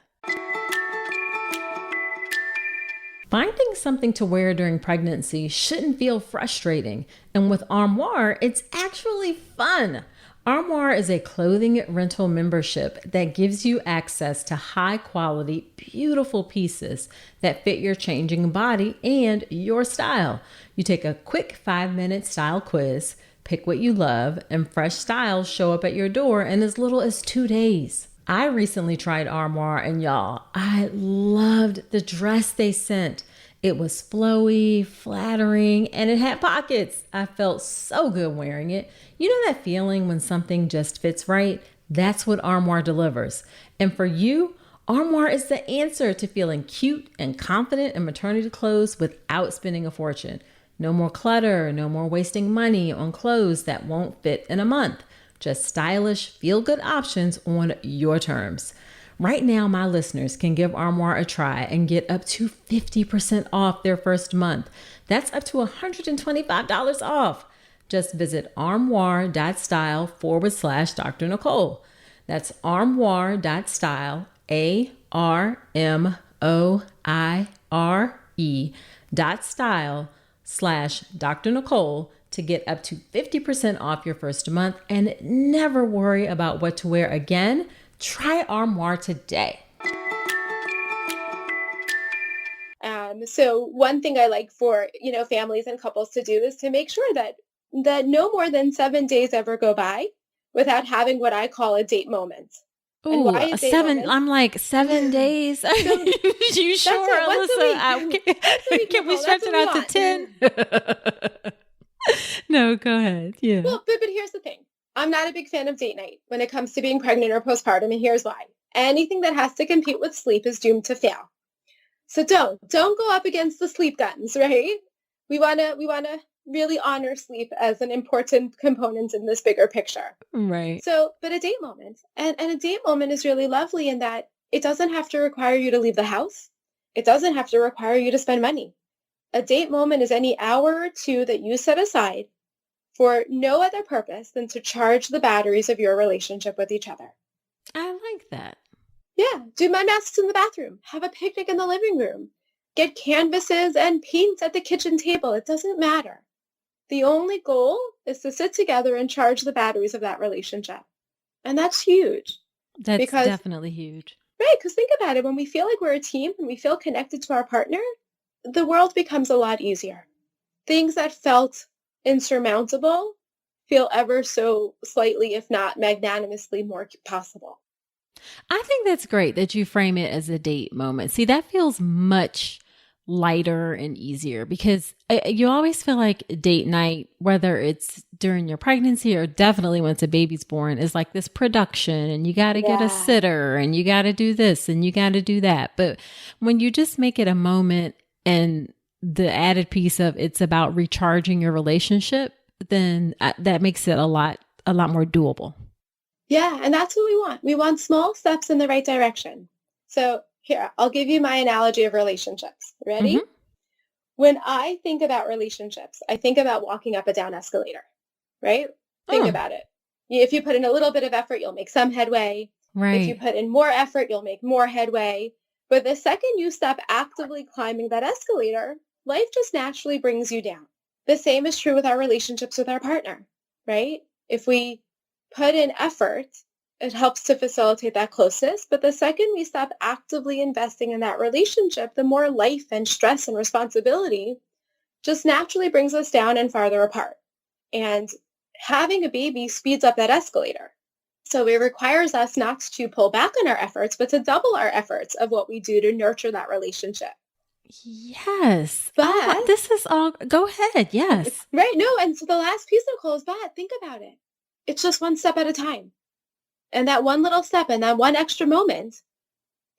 Finding something to wear during pregnancy shouldn't feel frustrating. And with Armoire, it's actually fun. Armoire is a clothing rental membership that gives you access to high quality, beautiful pieces that fit your changing body and your style. You take a quick 5-minute style quiz, pick what you love, and fresh styles show up at your door in as little as 2 days. I recently tried Armoire and y'all, I loved the dress they sent. It was flowy, flattering, and it had pockets. I felt so good wearing it. You know that feeling when something just fits right? That's what Armoire delivers. And for you, Armoire is the answer to feeling cute and confident in maternity clothes without spending a fortune. No more clutter, no more wasting money on clothes that won't fit in a month. Just stylish, feel-good options on your terms. Right now, my listeners can give Armoire a try and get up to 50% off their first month. That's up to $125 off. Just visit armoire.style/Dr. Nicole. That's armoire.style, ARMOIRE.style/Dr. Nicole to get up to 50% off your first month and never worry about what to wear again. Try Armoire today. So one thing I like for, families and couples to do is to make sure that no more than 7 days ever go by without having what I call a date moment. Ooh, a 7, I'm like 7 days. Are you sure, Alyssa? Can we stretch it out to 10? No, go ahead. Yeah. Well, but here's the thing. I'm not a big fan of date night when it comes to being pregnant or postpartum, and here's why. Anything that has to compete with sleep is doomed to fail. So don't go up against the sleep guns, right? We want to really honor sleep as an important component in this bigger picture. Right. So, but a date moment, and a date moment is really lovely in that it doesn't have to require you to leave the house. It doesn't have to require you to spend money. A date moment is any hour or two that you set aside for no other purpose than to charge the batteries of your relationship with each other. I like that. Yeah, do my masks in the bathroom. Have a picnic in the living room. Get canvases and paint at the kitchen table. It doesn't matter. The only goal is to sit together and charge the batteries of that relationship. And that's huge. That's definitely huge. Right, because think about it. When we feel like we're a team and we feel connected to our partner, the world becomes a lot easier. Things that felt insurmountable feel ever so slightly, if not magnanimously, more possible. I think that's great that you frame it as a date moment. See, that feels much lighter and easier? Because you always feel like date night, whether it's during your pregnancy or definitely once a baby's born, is like this production, and you got to get a sitter, and you got to do this and you got to do that. But when you just make it a moment and the added piece of it's about recharging your relationship, then that makes it a lot more doable. Yeah, and that's what we want. We want small steps in the right direction. So here, I'll give you my analogy of relationships. Ready? Mm-hmm. When I think about relationships, I think about walking up a down escalator, right? Think about it. If you put in a little bit of effort, you'll make some headway. Right. If you put in more effort, you'll make more headway. But the second you stop actively climbing that escalator, life just naturally brings you down. The same is true with our relationships with our partner, right? If we put in effort, it helps to facilitate that closeness. But the second we stop actively investing in that relationship, the more life and stress and responsibility just naturally brings us down and farther apart. And having a baby speeds up that escalator. So it requires us not to pull back on our efforts, but to double our efforts of what we do to nurture that relationship. Yes. But this is all, go ahead. Yes. Right. No. And so the last piece, Nicole, is but think about it. It's just one step at a time. And that one little step and that one extra moment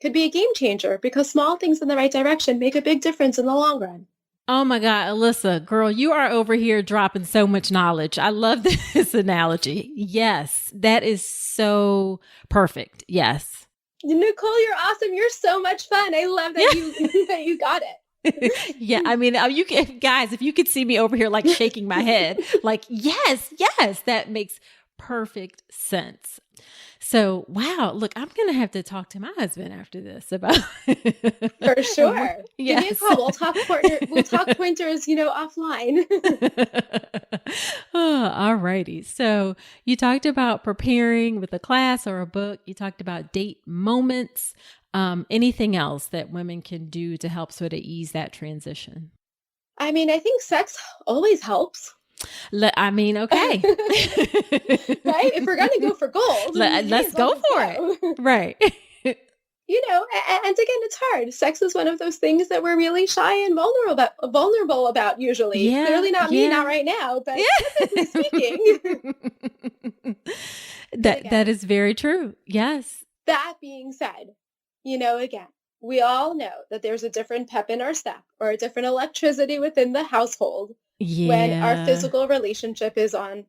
could be a game changer, because small things in the right direction make a big difference in the long run. Oh my God, Alyssa, girl, you are over here dropping so much knowledge. I love this analogy. Yes, that is so perfect. Yes. Nicole, you're awesome. You're so much fun. I love that that you got it. Yeah, I mean, you can, guys, if you could see me over here like shaking my head, like, yes, that makes perfect sense. So, wow, look, I'm going to have to talk to my husband after this about For sure. Yes. Give me a call. We'll talk pointers, offline. All righty. So you talked about preparing with a class or a book. You talked about date moments. Anything else that women can do to help sort of ease that transition? I mean, I think sex always helps. I mean, okay. Right? If we're going to go for gold, let's go for it. Right. And again, it's hard. Sex is one of those things that we're really shy and vulnerable about usually. Yeah, clearly not me, not right now, but typically speaking. That is very true. Yes. That being said, again, we all know that there's a different pep in our step or a different electricity within the household when our physical relationship is on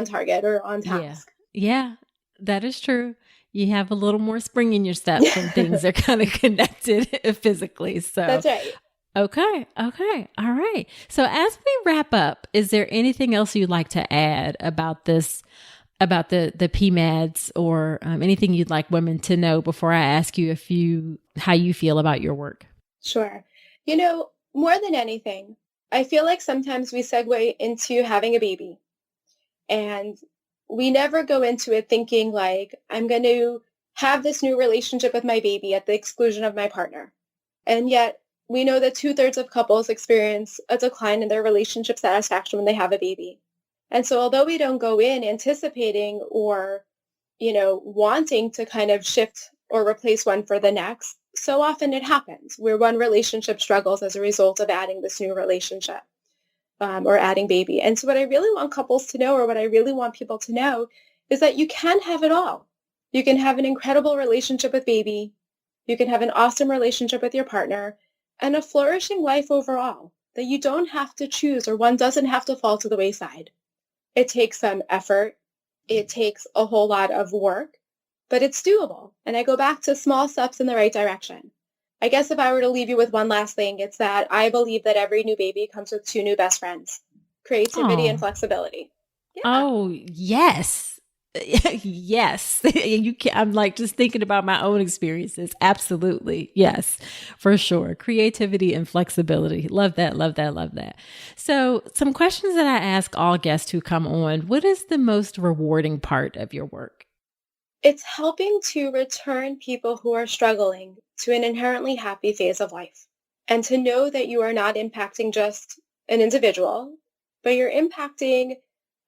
target or on task. Yeah, that is true. You have a little more spring in your step when things are kind of connected physically. So that's right. Okay. All right. So as we wrap up, is there anything else you'd like to add about this, about the PMADs, or anything you'd like women to know before I ask you how you feel about your work? Sure. More than anything, I feel like sometimes we segue into having a baby and we never go into it thinking like, I'm going to have this new relationship with my baby at the exclusion of my partner. And yet we know that 2/3 of couples experience a decline in their relationship satisfaction when they have a baby. And so although we don't go in anticipating or, wanting to kind of shift or replace one for the next, so often it happens where one relationship struggles as a result of adding this new relationship or adding baby. And so what I really want couples to know, or what I really want people to know, is that you can have it all. You can have an incredible relationship with baby. You can have an awesome relationship with your partner and a flourishing life overall, that you don't have to choose, or one doesn't have to fall to the wayside. It takes some effort. It takes a whole lot of work, but it's doable. And I go back to small steps in the right direction. I guess if I were to leave you with one last thing, it's that I believe that every new baby comes with 2 new best friends: creativity and flexibility. Yeah. Oh, yes. Yes. I'm like just thinking about my own experiences. Absolutely. Yes, for sure. Creativity and flexibility. Love that. So some questions that I ask all guests who come on: what is the most rewarding part of your work? It's helping to return people who are struggling to an inherently happy phase of life, and to know that you are not impacting just an individual, but you're impacting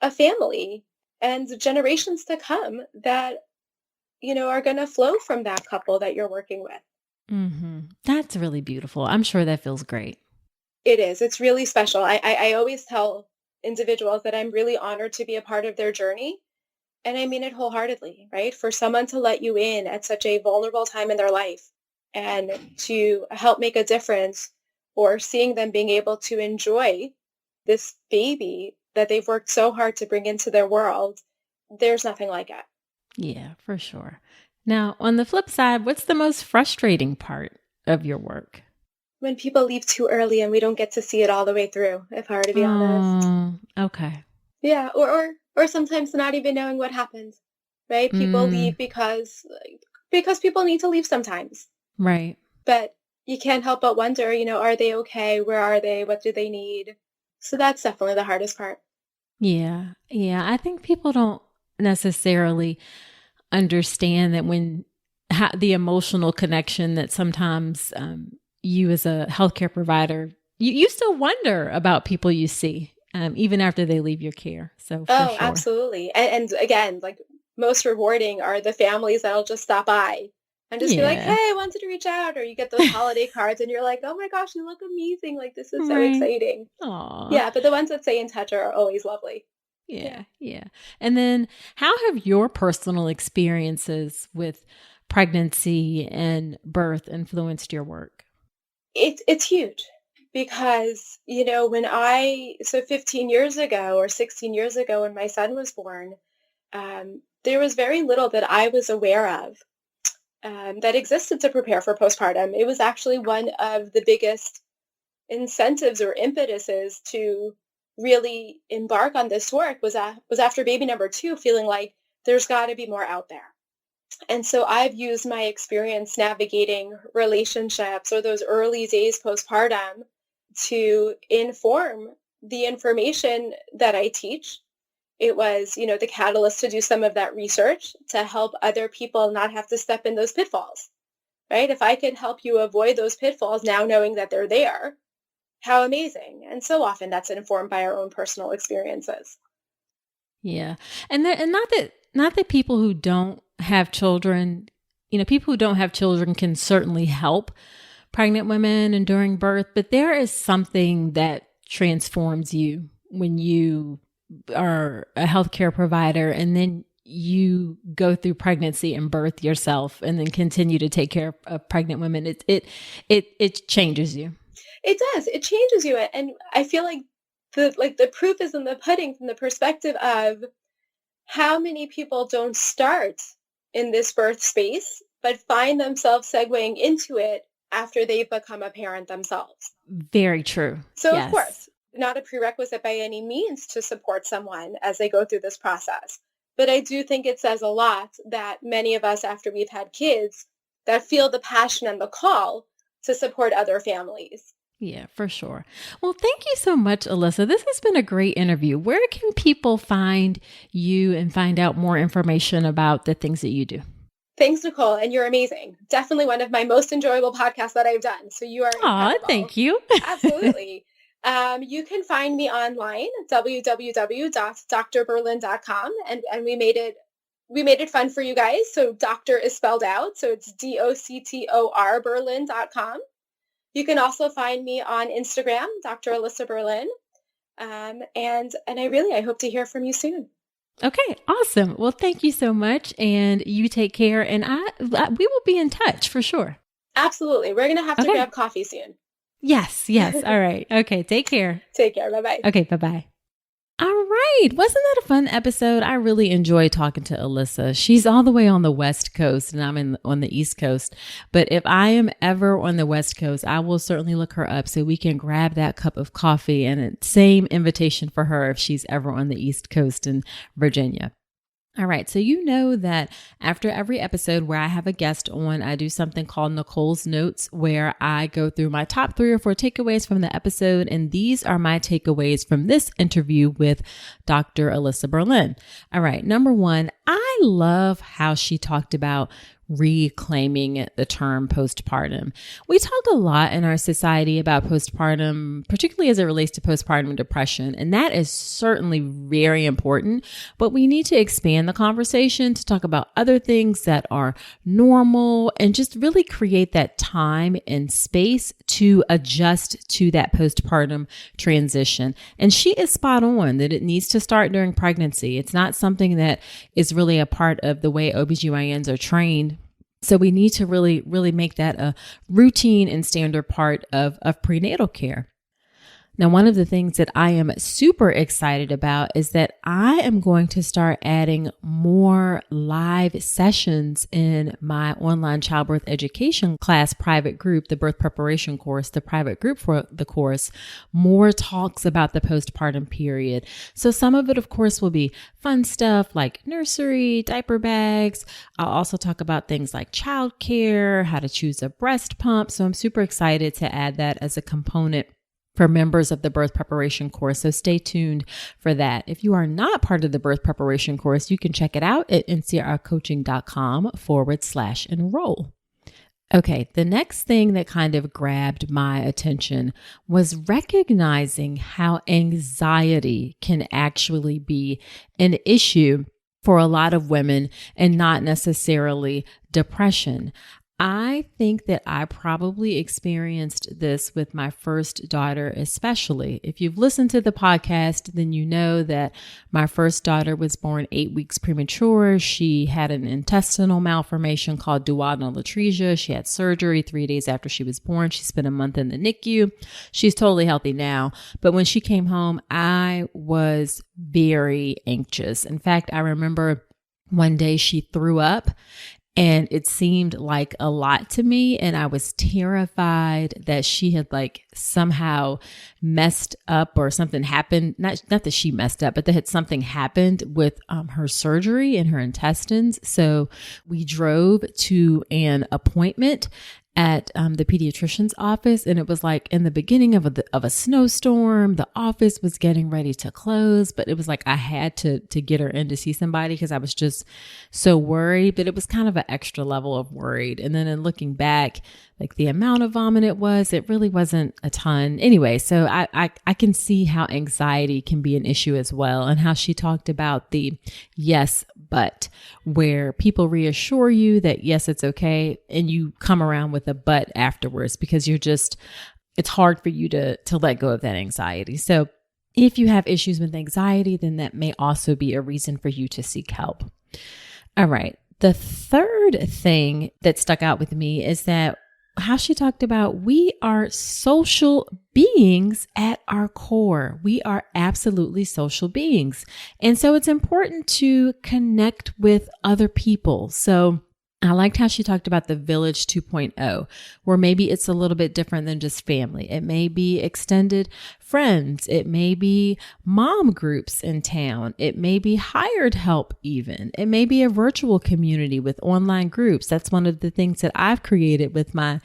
a family and generations to come that, are going to flow from that couple that you're working with. That's really beautiful. I'm sure that feels great. It is. It's really special. I always tell individuals that I'm really honored to be a part of their journey. And I mean it wholeheartedly, right? For someone to let you in at such a vulnerable time in their life and to help make a difference, or seeing them being able to enjoy this baby that they've worked so hard to bring into their world, there's nothing like it. Yeah, for sure. Now, on the flip side, what's the most frustrating part of your work? When people leave too early and we don't get to see it all the way through, if I were to be honest. Okay. Yeah, or sometimes not even knowing what happens, right? People leave because people need to leave sometimes. Right. But you can't help but wonder, are they okay? Where are they? What do they need? So that's definitely the hardest part. Yeah. Yeah. I think people don't necessarily understand that when the emotional connection that sometimes you as a healthcare provider, you still wonder about people you see, even after they leave your care. So for sure. Absolutely. And again, like, most rewarding are the families that'll just stop by and just be like, hey, I wanted to reach out. Or you get those holiday cards and you're like, oh my gosh, you look amazing. Like, this is so exciting. Aww. Yeah, but the ones that stay in touch are always lovely. Yeah. And then how have your personal experiences with pregnancy and birth influenced your work? It's huge because, so 15 years ago or 16 years ago when my son was born, there was very little that I was aware of that existed to prepare for postpartum. It was actually one of the biggest incentives or impetuses to really embark on this work was after baby number 2, feeling like there's got to be more out there. And so I've used my experience navigating relationships or those early days postpartum to inform the information that I teach. It was, the catalyst to do some of that research to help other people not have to step in those pitfalls, right? If I could help you avoid those pitfalls now knowing that they're there, how amazing. And so often that's informed by our own personal experiences. Yeah. And not that people who don't have children, people who don't have children can certainly help pregnant women and during birth, but there is something that transforms you when you are a healthcare provider and then you go through pregnancy and birth yourself and then continue to take care of pregnant women. It changes you. It does. It changes you. And I feel like the proof is in the pudding from the perspective of how many people don't start in this birth space, but find themselves segueing into it after they've become a parent themselves. Very true. So yes. Of course, not a prerequisite by any means to support someone as they go through this process. But I do think it says a lot that many of us, after we've had kids, that feel the passion and the call to support other families. Yeah, for sure. Well, thank you so much, Alyssa. This has been a great interview. Where can people find you and find out more information about the things that you do? Thanks, Nicole. And you're amazing. Definitely one of my most enjoyable podcasts that I've done. So you are incredible. Thank you. Absolutely. You can find me online, www.drberlin.com. And we made it fun for you guys. So doctor is spelled out. So it's DOCTOR Berlin.com. You can also find me on Instagram, Dr. Alyssa Berlin. And I hope to hear from you soon. Okay, awesome. Well, thank you so much. And you take care. And we will be in touch for sure. Absolutely. We're going to have to grab coffee soon. Yes. All right. Okay. Take care. Take care. Bye-bye. Okay. Bye-bye. All right. Wasn't that a fun episode? I really enjoyed talking to Alyssa. She's all the way on the West Coast and I'm on the East Coast. But if I am ever on the West Coast, I will certainly look her up so we can grab that cup of coffee, and same invitation for her if she's ever on the East Coast in Virginia. All right. So you know that after every episode where I have a guest on, I do something called Nicole's Notes, where I go through my top 3 or 4 takeaways from the episode. And these are my takeaways from this interview with Dr. Alyssa Berlin. All right. Number 1, I love how she talked about reclaiming the term postpartum. We talk a lot in our society about postpartum, particularly as it relates to postpartum depression, and that is certainly very important, but we need to expand the conversation to talk about other things that are normal and just really create that time and space to adjust to that postpartum transition. And she is spot on that it needs to start during pregnancy. It's not something that is really a part of the way OBGYNs are trained. So we need to really make that a routine and standard part of prenatal care. Now, one of the things that I am super excited about is that I am going to start adding more live sessions in my online childbirth education class private group, the birth preparation course, the private group for the course, more talks about the postpartum period. So some of it, of course, will be fun stuff like nursery, diaper bags. I'll also talk about things like childcare, how to choose a breast pump. So I'm super excited to add that as a component for members of the birth preparation course. So stay tuned for that. If you are not part of the birth preparation course, you can check it out at ncrcoaching.com/enroll. Okay, the next thing that kind of grabbed my attention was recognizing how anxiety can actually be an issue for a lot of women and not necessarily depression. I think that I probably experienced this with my first daughter, especially. If you've listened to the podcast, then you know that my first daughter was born 8 weeks premature. She had an intestinal malformation called duodenal atresia. She had surgery 3 days after she was born. She spent a month in the NICU. She's totally healthy now. But when she came home, I was very anxious. In fact, I remember one day she threw up. And it seemed like a lot to me. And I was terrified that she had somehow messed up or something happened. Not that she messed up, but that something happened with her surgery in her intestines. So we drove to an appointment at the pediatrician's office. And it was like in the beginning of a snowstorm. The office was getting ready to close, but it was like I had to get her in to see somebody because I was just so worried. But it was kind of an extra level of worried. And then in looking back, the amount of vomit it really wasn't a ton. Anyway, so I can see how anxiety can be an issue as well, and how she talked about the yes, but, where people reassure you that yes, it's okay, and you come around with a but afterwards because it's hard for you to let go of that anxiety. So if you have issues with anxiety, then that may also be a reason for you to seek help. All right. The third thing that stuck out with me is that how she talked about we are social beings at our core. We are absolutely social beings. And so it's important to connect with other people. So I liked how she talked about the village 2.0, where maybe it's a little bit different than just family. It may be extended friends. It may be mom groups in town. It may be hired help even. It may be a virtual community with online groups. That's one of the things that I've created with my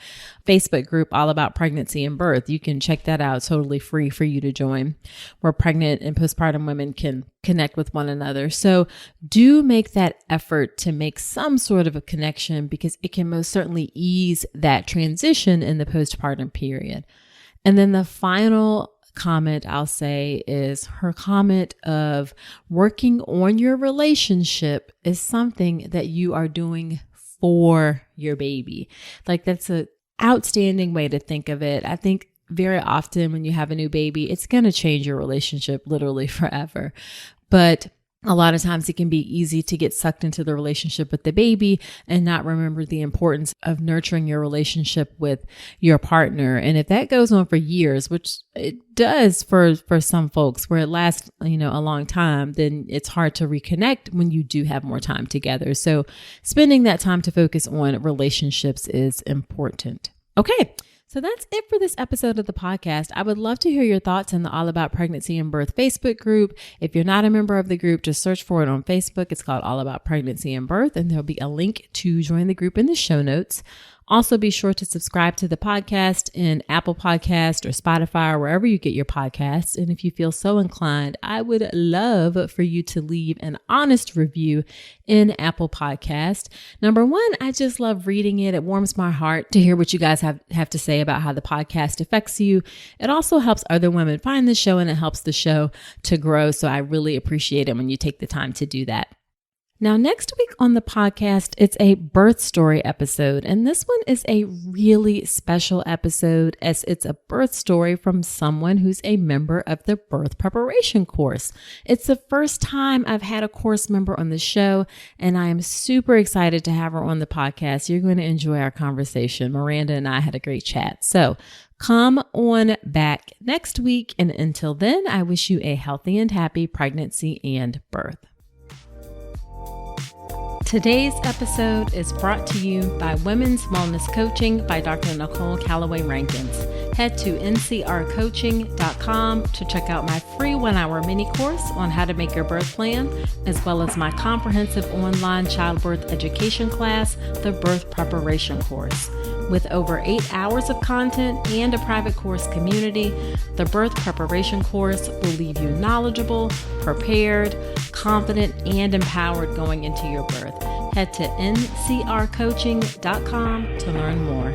Facebook group all about pregnancy and birth. You can check that out. It's totally free for you to join, where pregnant and postpartum women can connect with one another. So do make that effort to make some sort of a connection, because it can most certainly ease that transition in the postpartum period. And then the final comment I'll say is her comment of working on your relationship is something that you are doing for your baby. That's a outstanding way to think of it. I think very often when you have a new baby, it's going to change your relationship literally forever. But a lot of times it can be easy to get sucked into the relationship with the baby and not remember the importance of nurturing your relationship with your partner. And if that goes on for years, which it does for some folks, where it lasts, a long time, then it's hard to reconnect when you do have more time together. So spending that time to focus on relationships is important. Okay. So that's it for this episode of the podcast. I would love to hear your thoughts in the All About Pregnancy and Birth Facebook group. If you're not a member of the group, just search for it on Facebook. It's called All About Pregnancy and Birth, and there'll be a link to join the group in the show notes. Also, be sure to subscribe to the podcast in Apple Podcast or Spotify or wherever you get your podcasts. And if you feel so inclined, I would love for you to leave an honest review in Apple Podcast. Number one, I just love reading it. It warms my heart to hear what you guys have to say about how the podcast affects you. It also helps other women find the show and it helps the show to grow. So I really appreciate it when you take the time to do that. Now, next week on the podcast, it's a birth story episode, and this one is a really special episode as it's a birth story from someone who's a member of the birth preparation course. It's the first time I've had a course member on the show, and I am super excited to have her on the podcast. You're going to enjoy our conversation. Miranda and I had a great chat. So come on back next week, and until then, I wish you a healthy and happy pregnancy and birth. Today's episode is brought to you by Women's Wellness Coaching by Dr. Nicole Calloway Rankins. Head to ncrcoaching.com to check out my free 1-hour mini course on how to make your birth plan, as well as my comprehensive online childbirth education class, the Birth Preparation Course. With over 8 hours of content and a private course community, the Birth Preparation Course will leave you knowledgeable, prepared, confident, and empowered going into your birth. Head to ncrcoaching.com to learn more.